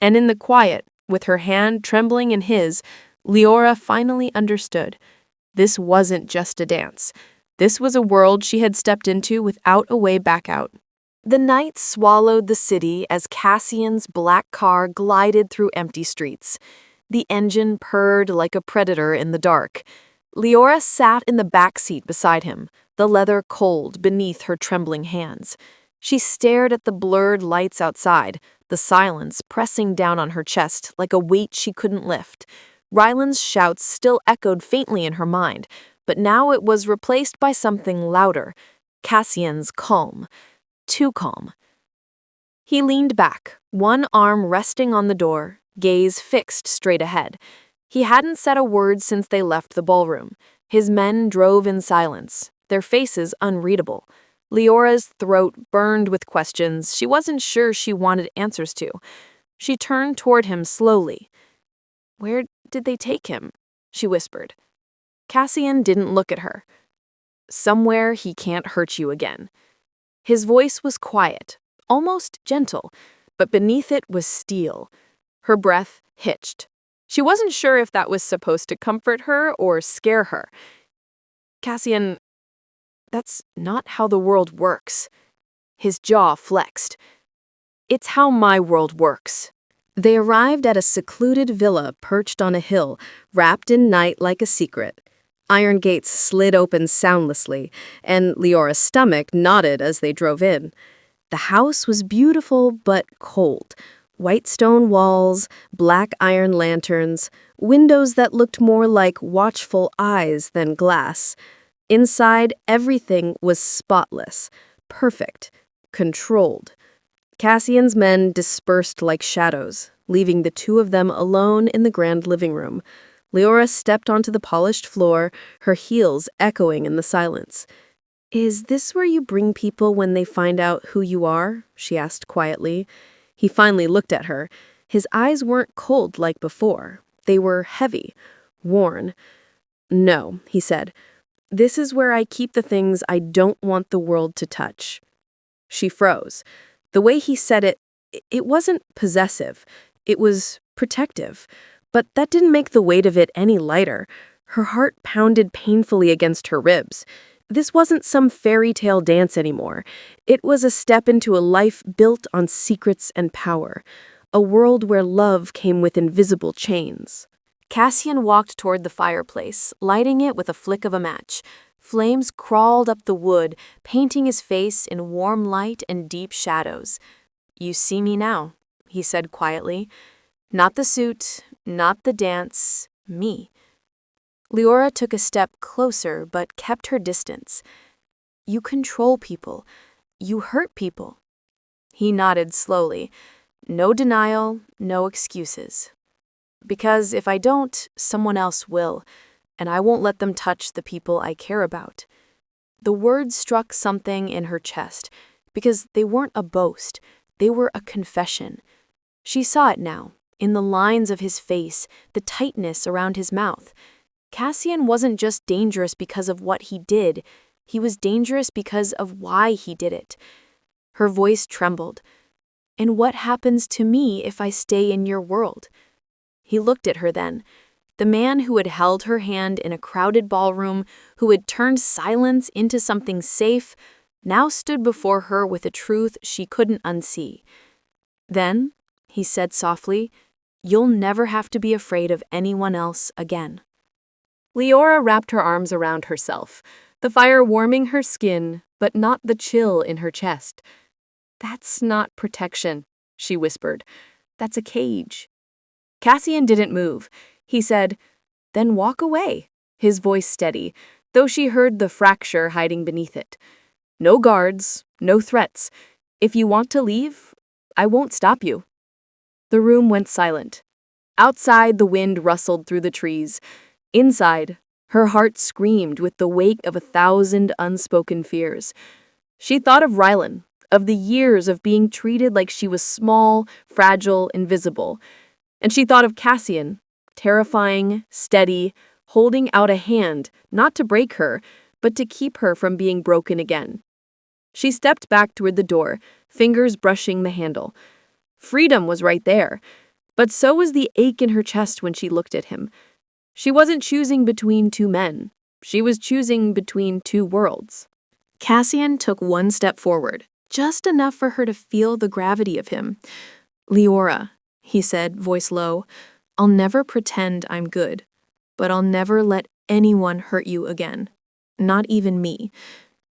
And in the quiet, with her hand trembling in his, Leora finally understood. This wasn't just a dance. This was a world she had stepped into without a way back out. The night swallowed the city as Cassian's black car glided through empty streets. The engine purred like a predator in the dark. Leora sat in the back seat beside him, the leather cold beneath her trembling hands. She stared at the blurred lights outside, the silence pressing down on her chest like a weight she couldn't lift. Rylan's shouts still echoed faintly in her mind, but now it was replaced by something louder. Cassian's calm. Too calm. He leaned back, one arm resting on the door, gaze fixed straight ahead. He hadn't said a word since they left the ballroom. His men drove in silence, their faces unreadable. Leora's throat burned with questions she wasn't sure she wanted answers to. She turned toward him slowly. "Where did they take him?" she whispered. Cassian didn't look at her. "Somewhere he can't hurt you again." His voice was quiet, almost gentle, but beneath it was steel. Her breath hitched. She wasn't sure if that was supposed to comfort her or scare her. "Cassian, that's not how the world works." His jaw flexed. "It's how my world works." They arrived at a secluded villa perched on a hill, wrapped in night like a secret. Iron gates slid open soundlessly, and Leora's stomach nodded as they drove in. The house was beautiful but cold. White stone walls, black iron lanterns, windows that looked more like watchful eyes than glass. Inside, everything was spotless, perfect, controlled. Cassian's men dispersed like shadows, leaving the two of them alone in the grand living room. Leora stepped onto the polished floor, her heels echoing in the silence. "Is this where you bring people when they find out who you are?" she asked quietly. He finally looked at her. His eyes weren't cold like before. They were heavy, worn. "No," he said. "This is where I keep the things I don't want the world to touch." She froze. The way he said it, it wasn't possessive. It was protective. But that didn't make the weight of it any lighter. Her heart pounded painfully against her ribs. This wasn't some fairy tale dance anymore. It was a step into a life built on secrets and power. A world where love came with invisible chains. Cassian walked toward the fireplace, lighting it with a flick of a match. Flames crawled up the wood, painting his face in warm light and deep shadows. "You see me now," he said quietly. "Not the suit, not the dance, me." Leora took a step closer but kept her distance. "You control people. You hurt people." He nodded slowly. "No denial, no excuses. Because if I don't, someone else will, and I won't let them touch the people I care about." The words struck something in her chest, because they weren't a boast, they were a confession. She saw it now, in the lines of his face, the tightness around his mouth. Cassian wasn't just dangerous because of what he did, he was dangerous because of why he did it. Her voice trembled. "And what happens to me if I stay in your world?" He looked at her then. The man who had held her hand in a crowded ballroom, who had turned silence into something safe, now stood before her with a truth she couldn't unsee. "Then," he said softly, "you'll never have to be afraid of anyone else again." Leora wrapped her arms around herself, the fire warming her skin, but not the chill in her chest. "That's not protection," she whispered. "That's a cage." Cassian didn't move. He said, "Then walk away," his voice steady, though she heard the fracture hiding beneath it. "No guards, no threats. If you want to leave, I won't stop you." The room went silent. Outside, the wind rustled through the trees. Inside, her heart screamed with the weight of 1,000 unspoken fears. She thought of Rylan, of the years of being treated like she was small, fragile, invisible. And she thought of Cassian, terrifying, steady, holding out a hand, not to break her, but to keep her from being broken again. She stepped back toward the door, fingers brushing the handle. Freedom was right there, but so was the ache in her chest when she looked at him. She wasn't choosing between two men. She was choosing between two worlds. Cassian took one step forward, just enough for her to feel the gravity of him. "Leora," he said, voice low, "I'll never pretend I'm good, but I'll never let anyone hurt you again. Not even me."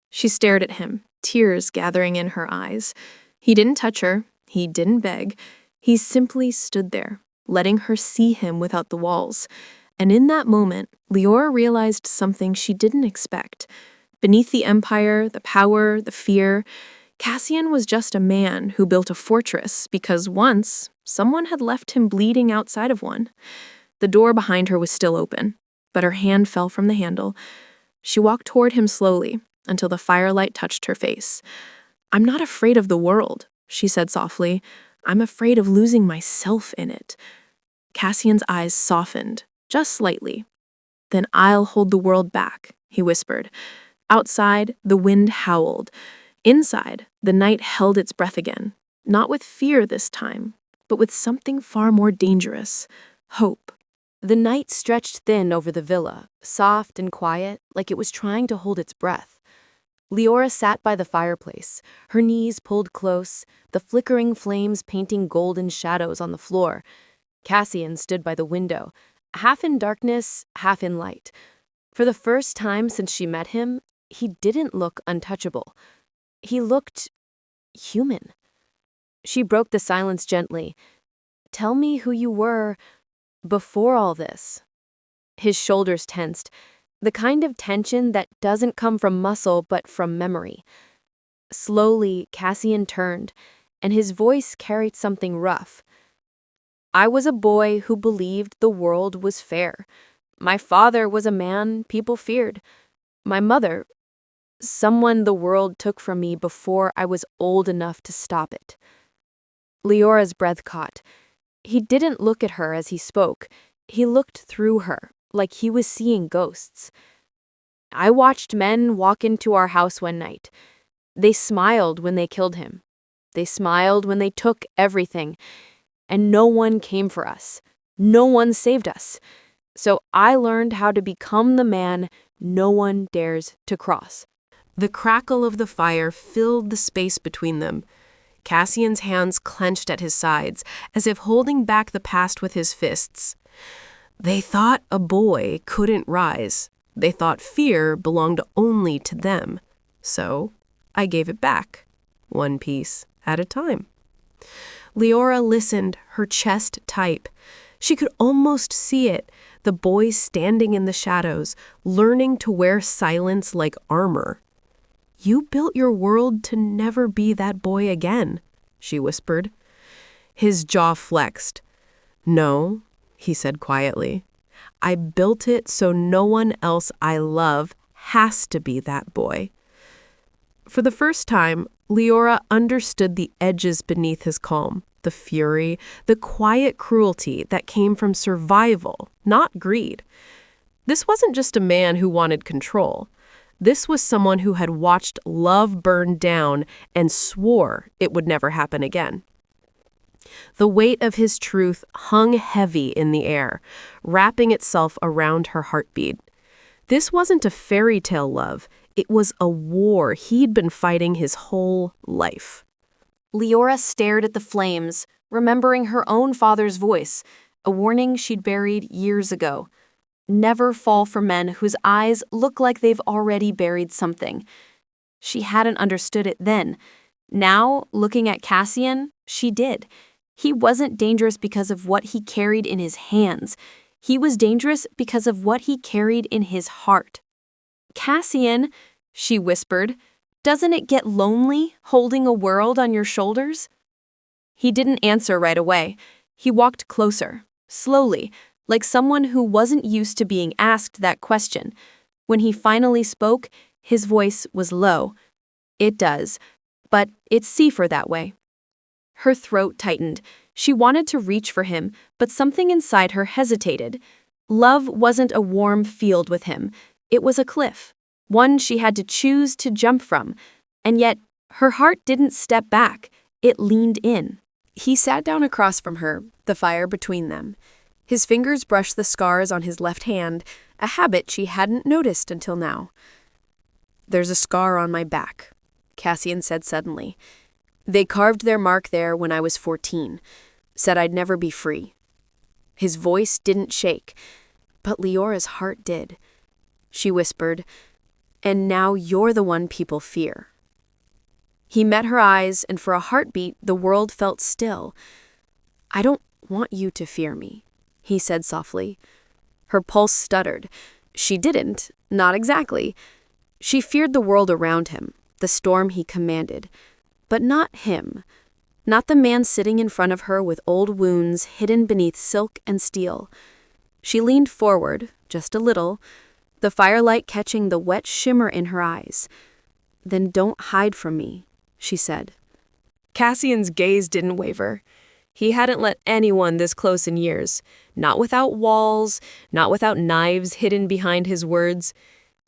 She stared at him, tears gathering in her eyes. He didn't touch her. He didn't beg. He simply stood there, letting her see him without the walls. And in that moment, Leora realized something she didn't expect. Beneath the empire, the power, the fear, Cassian was just a man who built a fortress because once, someone had left him bleeding outside of one. The door behind her was still open, but her hand fell from the handle. She walked toward him slowly until the firelight touched her face. "I'm not afraid of the world," she said softly. "I'm afraid of losing myself in it." Cassian's eyes softened, just slightly. "Then I'll hold the world back," he whispered. Outside, the wind howled. Inside, the night held its breath again, not with fear this time, but with something far more dangerous: hope. The night stretched thin over the villa, soft and quiet, like it was trying to hold its breath. Leora sat by the fireplace, her knees pulled close, the flickering flames painting golden shadows on the floor. Cassian stood by the window, half in darkness, half in light. For the first time since she met him, he didn't look untouchable. He looked human. She broke the silence gently. "Tell me who you were before all this." His shoulders tensed, the kind of tension that doesn't come from muscle but from memory. Slowly, Cassian turned, and his voice carried something rough. "I was a boy who believed the world was fair. My father was a man people feared. My mother, someone the world took from me before I was old enough to stop it." Leora's breath caught. He didn't look at her as he spoke. He looked through her, like he was seeing ghosts. "I watched men walk into our house one night. They smiled when they killed him. They smiled when they took everything. And no one came for us. No one saved us. So I learned how to become the man no one dares to cross." The crackle of the fire filled the space between them. Cassian's hands clenched at his sides, as if holding back the past with his fists. They thought a boy couldn't rise. They thought fear belonged only to them. So I gave it back, one piece at a time. Leora listened, her chest tight. She could almost see it, the boy standing in the shadows, learning to wear silence like armor. "You built your world to never be that boy again," she whispered. His jaw flexed. "No," he said quietly. "I built it so no one else I love has to be that boy." For the first time, Leora understood the edges beneath his calm, the fury, the quiet cruelty that came from survival, not greed. This wasn't just a man who wanted control. This was someone who had watched love burn down and swore it would never happen again. The weight of his truth hung heavy in the air, wrapping itself around her heartbeat. This wasn't a fairy tale love. It was a war he'd been fighting his whole life. Leora stared at the flames, remembering her own father's voice, a warning she'd buried years ago. Never fall for men whose eyes look like they've already buried something. She hadn't understood it then. Now, looking at Cassian, she did. He wasn't dangerous because of what he carried in his hands. He was dangerous because of what he carried in his heart. "Cassian," she whispered, "doesn't it get lonely holding a world on your shoulders?" He didn't answer right away. He walked closer, slowly, like someone who wasn't used to being asked that question. When he finally spoke, his voice was low. "It does, but it's safer that way." Her throat tightened. She wanted to reach for him, but something inside her hesitated. Love wasn't a warm field with him. It was a cliff, one she had to choose to jump from. And yet, her heart didn't step back. It leaned in. He sat down across from her, the fire between them. His fingers brushed the scars on his left hand, a habit she hadn't noticed until now. "There's a scar on my back," Cassian said suddenly. "They carved their mark there when I was 14, said I'd never be free." His voice didn't shake, but Leora's heart did. She whispered, "And now you're the one people fear." He met her eyes, and for a heartbeat, the world felt still. "I don't want you to fear me," he said softly. Her pulse stuttered. She didn't, not exactly. She feared the world around him, the storm he commanded. But not him. Not the man sitting in front of her with old wounds hidden beneath silk and steel. She leaned forward, just a little, the firelight catching the wet shimmer in her eyes. "Then don't hide from me," she said. Cassian's gaze didn't waver. He hadn't let anyone this close in years, not without walls, not without knives hidden behind his words.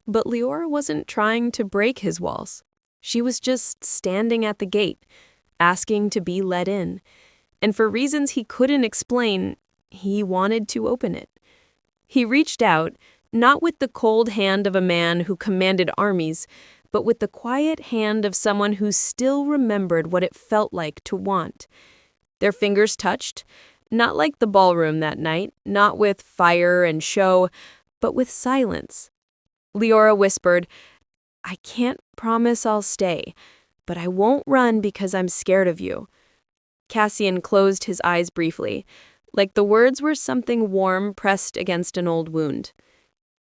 But Leora wasn't trying to break his walls. She was just standing at the gate, asking to be let in. And for reasons he couldn't explain, he wanted to open it. He reached out, not with the cold hand of a man who commanded armies, but with the quiet hand of someone who still remembered what it felt like to want. Their fingers touched, not like the ballroom that night, not with fire and show, but with silence. Leora whispered, "I can't promise I'll stay, but I won't run because I'm scared of you." Cassian closed his eyes briefly, like the words were something warm pressed against an old wound.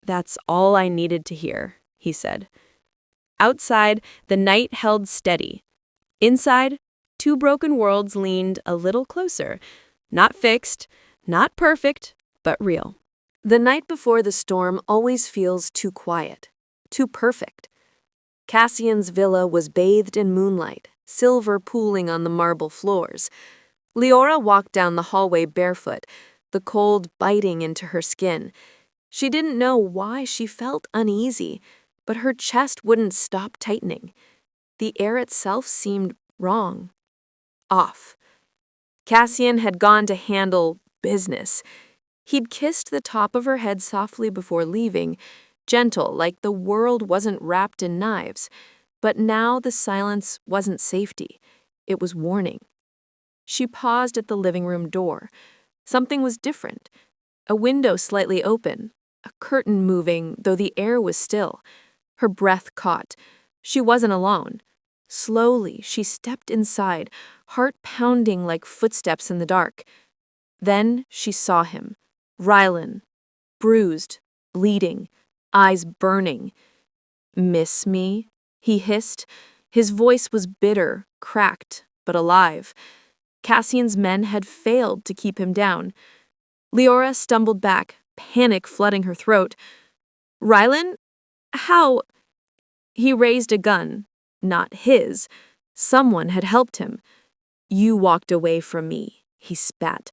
"That's all I needed to hear," he said. Outside, the night held steady. Inside, two broken worlds leaned a little closer. Not fixed, not perfect, but real. The night before the storm always feels too quiet, too perfect. Cassian's villa was bathed in moonlight, silver pooling on the marble floors. Leora walked down the hallway barefoot, the cold biting into her skin. She didn't know why she felt uneasy, but her chest wouldn't stop tightening. The air itself seemed wrong, off. Cassian had gone to handle business. He'd kissed the top of her head softly before leaving, gentle, like the world wasn't wrapped in knives. But now the silence wasn't safety. It was warning. She paused at the living room door. Something was different. A window slightly open, a curtain moving, though the air was still. Her breath caught. She wasn't alone. Slowly, she stepped inside, heart pounding like footsteps in the dark. Then she saw him, Rylan, bruised, bleeding, eyes burning. "Miss me?" he hissed. His voice was bitter, cracked, but alive. Cassian's men had failed to keep him down. Leora stumbled back, panic flooding her throat. "Rylan? How?" He raised a gun. Not his. Someone had helped him. "You walked away from me," he spat.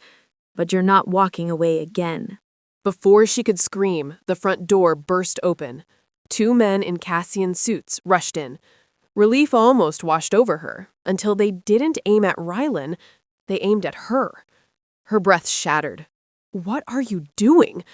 "But you're not walking away again." Before she could scream, the front door burst open. Two men in Cassian suits rushed in. Relief almost washed over her, until they didn't aim at Rylan, they aimed at her. Her breath shattered. "What are you doing?"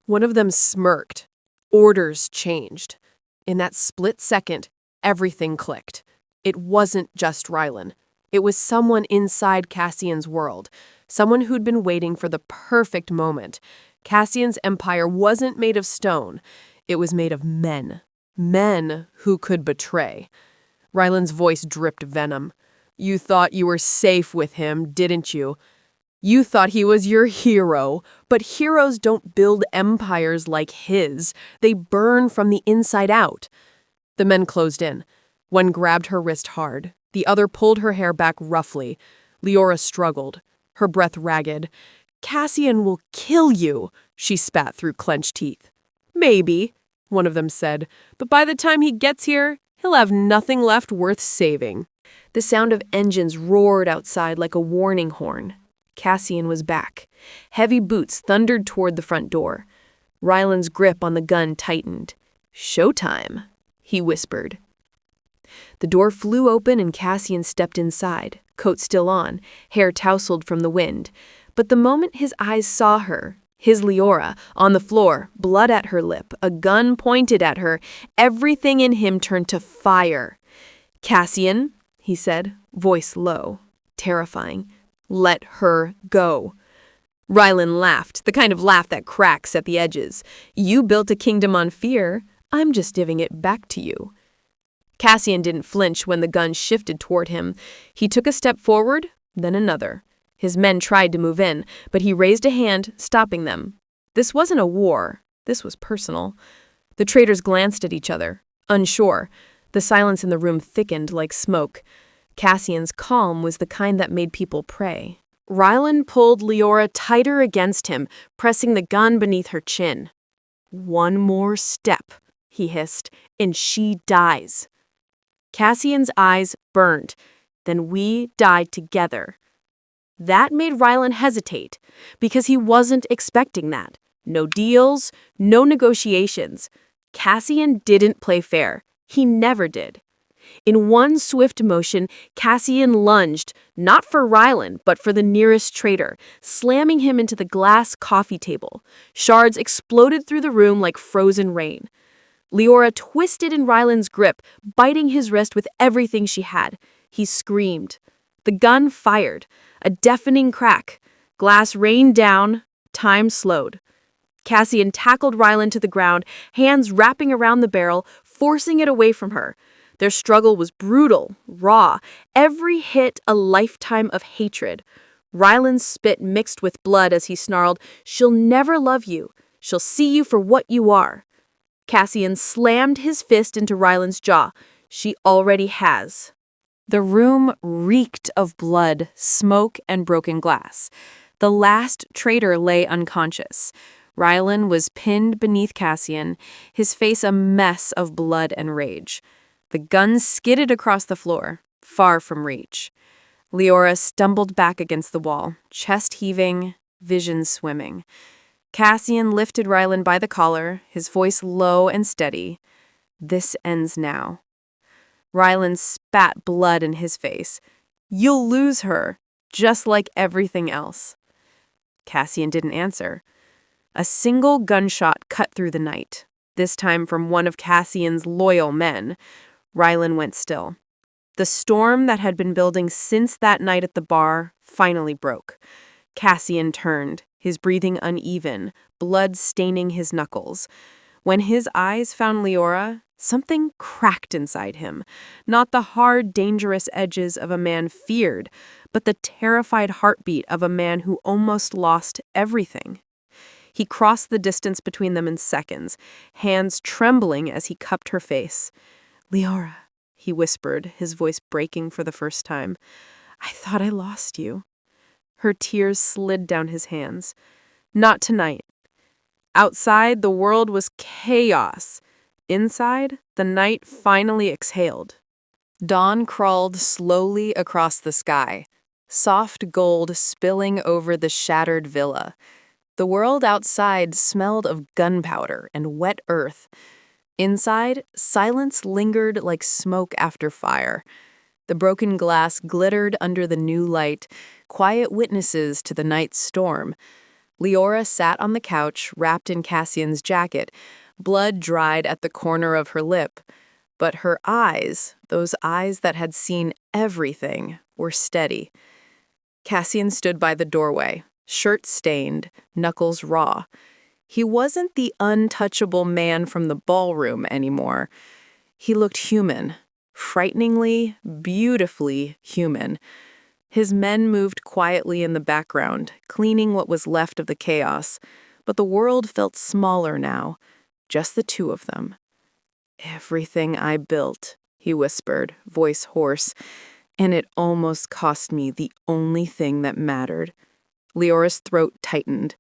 One of them smirked. Orders changed. In that split second, everything clicked. It wasn't just Rylan. It was someone inside Cassian's world, someone who'd been waiting for the perfect moment. Cassian's empire wasn't made of stone. It was made of men. Men who could betray. Rylan's voice dripped venom. "You thought you were safe with him, didn't you? You thought he was your hero, but heroes don't build empires like his. They burn from the inside out." The men closed in. One grabbed her wrist hard. The other pulled her hair back roughly. Leora struggled, her breath ragged. "Cassian will kill you," she spat through clenched teeth. "Maybe," one of them said, "but by the time he gets here, he'll have nothing left worth saving." The sound of engines roared outside like a warning horn. Cassian was back. Heavy boots thundered toward the front door. Rylan's grip on the gun tightened. "Showtime," he whispered. The door flew open and Cassian stepped inside, coat still on, hair tousled from the wind. But the moment his eyes saw her, his Leora, on the floor, blood at her lip, a gun pointed at her, everything in him turned to fire. "Cassian," he said, voice low, terrifying. "Let her go." Rylan laughed, the kind of laugh that cracks at the edges. "You built a kingdom on fear. I'm just giving it back to you." Cassian didn't flinch when the gun shifted toward him. He took a step forward, then another. His men tried to move in, but he raised a hand, stopping them. This wasn't a war. This was personal. The traitors glanced at each other, unsure. The silence in the room thickened like smoke. Cassian's calm was the kind that made people pray. Rylan pulled Leora tighter against him, pressing the gun beneath her chin. "One more step," he hissed, "and she dies." Cassian's eyes burned. "Then we die together." That made Rylan hesitate, because he wasn't expecting that. No deals, no negotiations. Cassian didn't play fair. He never did. In one swift motion, Cassian lunged, not for Rylan, but for the nearest traitor, slamming him into the glass coffee table. Shards exploded through the room like frozen rain. Leora twisted in Rylan's grip, biting his wrist with everything she had. He screamed. The gun fired. A deafening crack. Glass rained down. Time slowed. Cassian tackled Rylan to the ground, hands wrapping around the barrel, forcing it away from her. Their struggle was brutal, raw, every hit a lifetime of hatred. Rylan's spit mixed with blood as he snarled, "She'll never love you. She'll see you for what you are." Cassian slammed his fist into Rylan's jaw. "She already has." The room reeked of blood, smoke, and broken glass. The last traitor lay unconscious. Rylan was pinned beneath Cassian, his face a mess of blood and rage. The gun skidded across the floor, far from reach. Leora stumbled back against the wall, chest heaving, vision swimming. Cassian lifted Rylan by the collar, his voice low and steady. "This ends now." Rylan spat blood in his face. "You'll lose her, just like everything else." Cassian didn't answer. A single gunshot cut through the night, this time from one of Cassian's loyal men. Rylan went still. The storm that had been building since that night at the bar finally broke. Cassian turned, his breathing uneven, blood staining his knuckles. When his eyes found Leora, something cracked inside him. Not the hard, dangerous edges of a man feared, but the terrified heartbeat of a man who almost lost everything. He crossed the distance between them in seconds, hands trembling as he cupped her face. "Leora," he whispered, his voice breaking for the first time. "I thought I lost you." Her tears slid down his hands. "Not tonight." Outside, the world was chaos. Inside, the night finally exhaled. Dawn crawled slowly across the sky, soft gold spilling over the shattered villa. The world outside smelled of gunpowder and wet earth. Inside, silence lingered like smoke after fire. The broken glass glittered under the new light, quiet witnesses to the night's storm. Leora sat on the couch, wrapped in Cassian's jacket, blood dried at the corner of her lip. But her eyes, those eyes that had seen everything, were steady. Cassian stood by the doorway, shirt stained, knuckles raw. He wasn't the untouchable man from the ballroom anymore. He looked human, frighteningly, beautifully human. His men moved quietly in the background, cleaning what was left of the chaos, but the world felt smaller now, just the two of them. "Everything I built," he whispered, voice hoarse, "and it almost cost me the only thing that mattered." Leora's throat tightened.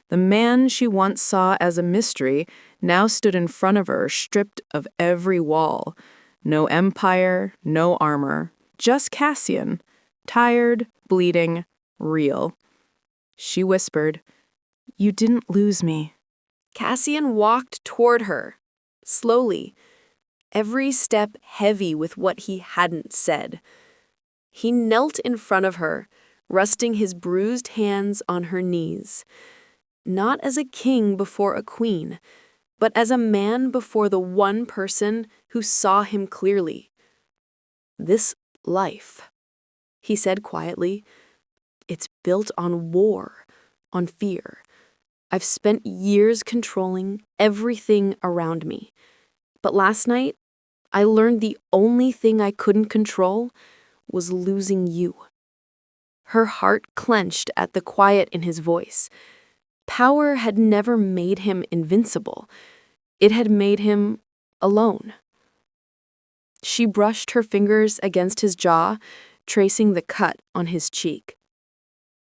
The man she once saw as a mystery now stood in front of her, stripped of every wall. No empire, no armor, just Cassian. Tired, bleeding, real. She whispered, "You didn't lose me." Cassian walked toward her, slowly, every step heavy with what he hadn't said. He knelt in front of her, resting his bruised hands on her knees. Not as a king before a queen, but as a man before the one person who saw him clearly. "This life," he said quietly, "it's built on war, on fear. I've spent years controlling everything around me. But last night, I learned the only thing I couldn't control was losing you." Her heart clenched at the quiet in his voice. Power had never made him invincible. It had made him alone. She brushed her fingers against his jaw, tracing the cut on his cheek.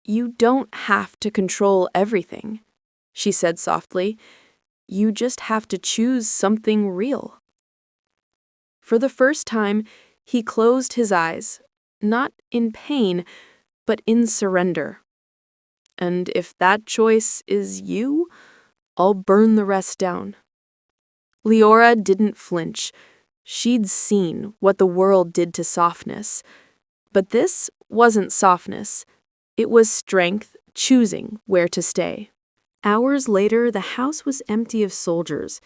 You don't have to control everything, she said softly. You just have to choose something real. For the first time, he closed his eyes, not in pain, but in surrender. And if that choice is you, I'll burn the rest down. Leora didn't flinch. She'd seen what the world did to softness. But this wasn't softness. It was strength choosing where to stay. Hours later, the house was empty of soldiers.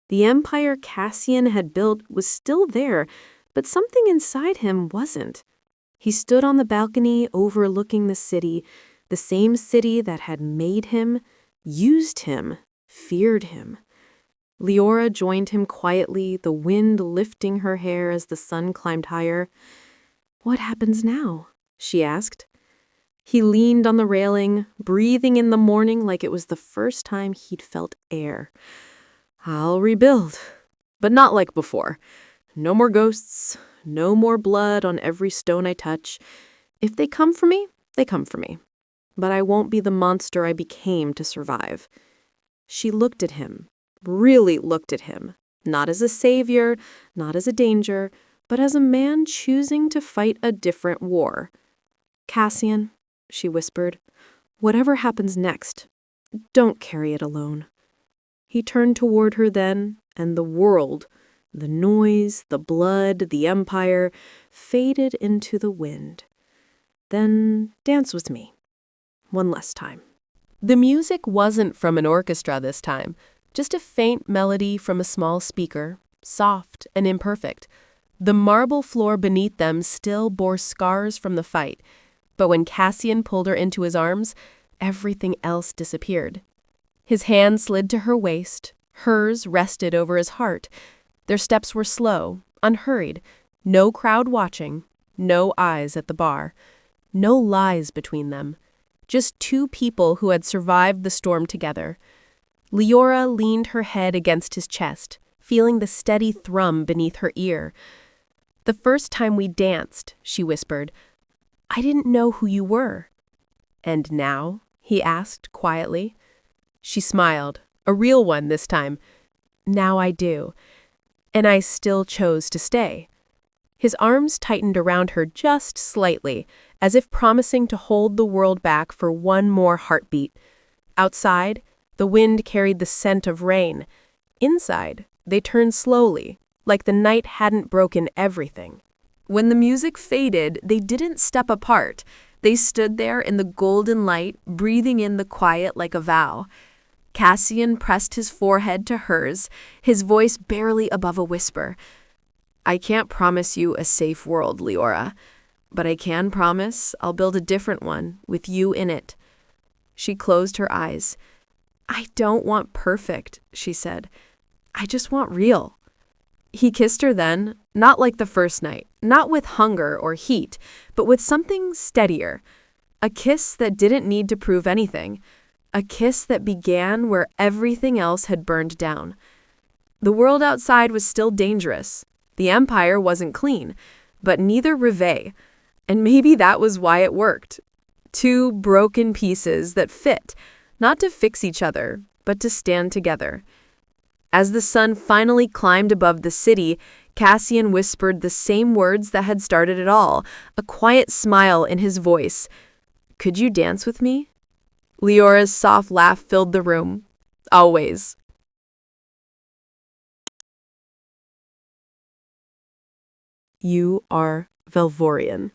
The empire Cassian had built was still there, but something inside him wasn't. He stood on the balcony overlooking the same city that had made him, used him, feared him. Leora joined him quietly, the wind lifting her hair as the sun climbed higher. "What happens now?" she asked. He leaned on the railing, breathing in the morning like it was the first time he'd felt air. "I'll rebuild, but not like before. No more ghosts, no more blood on every stone I touch. If they come for me, they come for me. But I won't be the monster I became to survive." She looked at him, really looked at him, not as a savior, not as a danger, but as a man choosing to fight a different war. "Cassian," she whispered, "whatever happens next, don't carry it alone." He turned toward her then, and the world, the noise, the blood, the empire, faded into the wind. "Then dance with me. One last time." The music wasn't from an orchestra this time, just a faint melody from a small speaker, soft and imperfect. The marble floor beneath them still bore scars from the fight, but when Cassian pulled her into his arms, everything else disappeared. His hand slid to her waist, hers rested over his heart. Their steps were slow, unhurried, no crowd watching, no eyes at the bar, no lies between them, just two people who had survived the storm together. Leora leaned her head against his chest, feeling the steady thrum beneath her ear. "The first time we danced," she whispered, "I didn't know who you were." "And now?" he asked quietly. She smiled, a real one this time. "Now I do. And I still chose to stay." His arms tightened around her just slightly, as if promising to hold the world back for one more heartbeat. Outside, the wind carried the scent of rain. Inside, they turned slowly, like the night hadn't broken everything. When the music faded, they didn't step apart. They stood there in the golden light, breathing in the quiet like a vow. Cassian pressed his forehead to hers, his voice barely above a whisper. "I can't promise you a safe world, Leora, but I can promise I'll build a different one with you in it." She closed her eyes. "I don't want perfect," she said. "I just want real." He kissed her then, not like the first night, not with hunger or heat, but with something steadier. A kiss that didn't need to prove anything. A kiss that began where everything else had burned down. The world outside was still dangerous. The empire wasn't clean, but neither Rivet. And maybe that was why it worked. Two broken pieces that fit, not to fix each other, but to stand together. As the sun finally climbed above the city, Cassian whispered the same words that had started it all, a quiet smile in his voice. "Could you dance with me?" Leora's soft laugh filled the room. "Always." You are Velvorian.